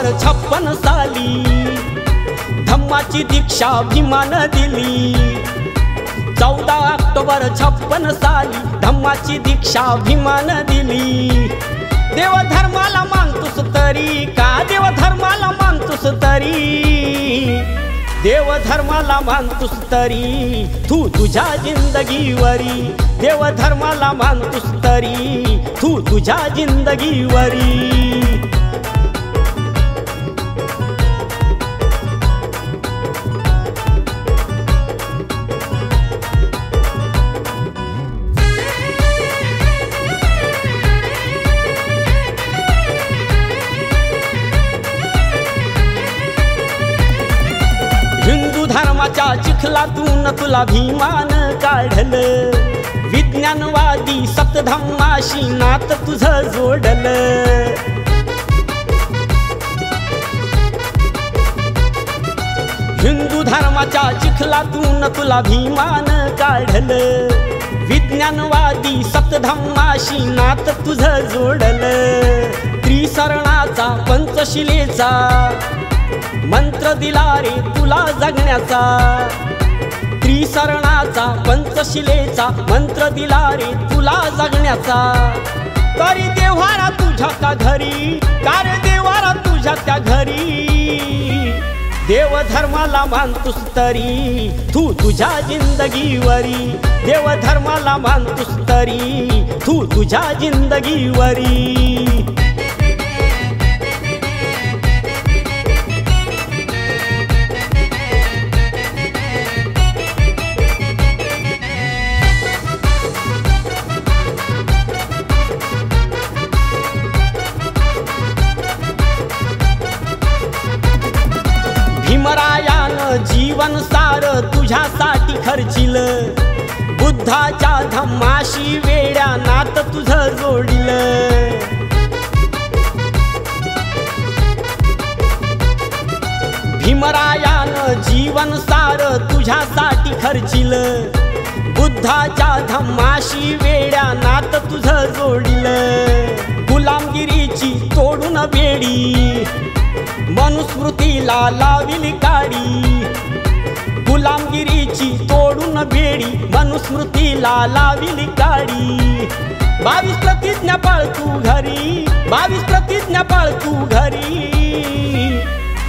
56 साली धम्माची दीक्षा भीमानं दिली। 14 ऑक्टोबर 56 साली धम्माची दीक्षा भीमानं दिली। देवधर्माला मानतोस तरी का, देवधर्माला मानतोस तरी, देवधर्माला मानतोस तरी तू तुझ्या जिंदगीवरी, देवधर्माला मानतोस तरी तू तुझ्या जिंदगीवरी। हिंदू धर्माच्या चिखलातून तुला भीमानं काढलं, विज्ञानवादी सप्तधम्माशी नात तुझं जोडलं। हिंदू धर्माच्या चिखलातून तुला भीमानं काढलं, विज्ञानवादी सप्तधम्माशी नात तुझं जोडलं। त्रिसरणाचा पंचशिलेचा मंत्र दिला रे तुला जगण्याचा, त्रिसरणाचा पंचशिलेचा मंत्र दिला रे तुला जगण्याचा। तरी देव्हारा तुझ्या त्या घरी, कार देव्हारा तुझ्या त्या घरी, देवधर्माला मानतोस तरी तू तुझ्या जिंदगीवरी, देवधर्माला मानतोस तरी तू तुझ्या जिंदगीवरी। भीमरायानं जीवन सार तुझ्यासाठी खर्चिलं, बुद्धाच्या धम्माशी वेड्या नात तुझं जोडिलं। भीमरायानं जीवन सार तुझ्यासाठी खर्चिलं, बुद्धाच्या धम्माशी वेड्या नात तुझं जोडिलं। गुलामगिरीची तोडून बेडी मनुस्मृतीला लाविली काडी, गुलामगिरीची तोडून बेडी मनुस्मृतीला लाविली काडी। 22 प्रतिज्ञा पाळ तू घरी, 22 प्रतिज्ञा पाळ तू घरी,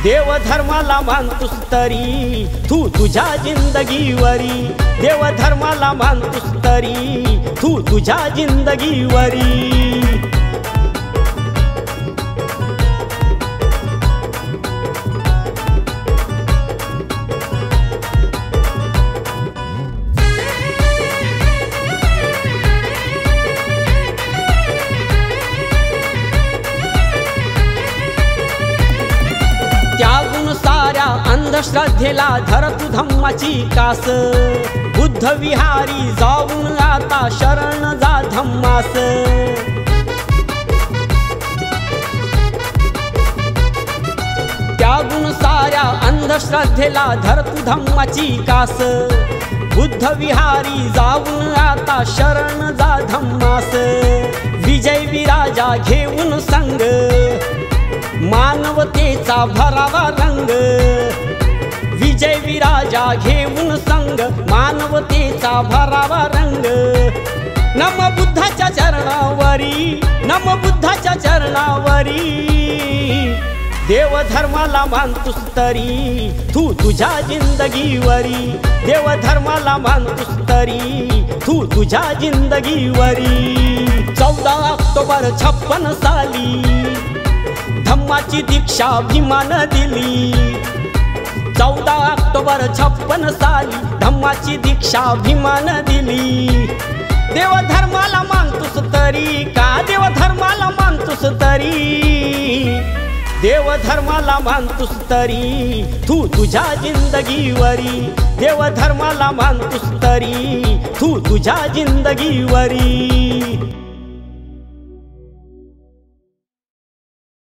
देवधर्माला मानतोस तरी तू तुझ्या जिंदगीवरी, देवधर्माला मानतोस तरी तू तुझ्या जिंदगीवरी। त्यागून साऱ्या अंधश्रद्धेला धर तू धम्माची कास, बुद्ध विहारी जाऊन आता शरण जा धम्मास। त्यागून साऱ्या अंधश्रद्धेला धर तू धम्माची कास, बुद्ध विहारी जाऊन आता शरण जा धम्मास। विजय विराजा घेऊन संग मानवतेचा भरावा रंग, विजय विराजा घेऊन संग मानवतेचा भरावा रंग। नम बुद्धाच्या चरणावरी, नम बुद्धाच्या चरणावरी, देवधर्माला मानतोस तरी तू तुझ्या जिंदगीवरी, देवधर्माला मानतोस तरी तू तुझ्या जिंदगीवरी। 14 ऑक्टोबर 56 साली धम्माची दीक्षा भीमानं दिली। 14 ऑक्टोबर 56 साली धम्माची दीक्षा भीमानं दिली। देवधर्माला मानतोस तरी का, देवधर्माला मानतोस तरी, देवधर्माला मानतोस तरी तू तुझ्या जिंदगीवरी, देवधर्माला मानतोस तरी तू तुझ्या जिंदगीवरी।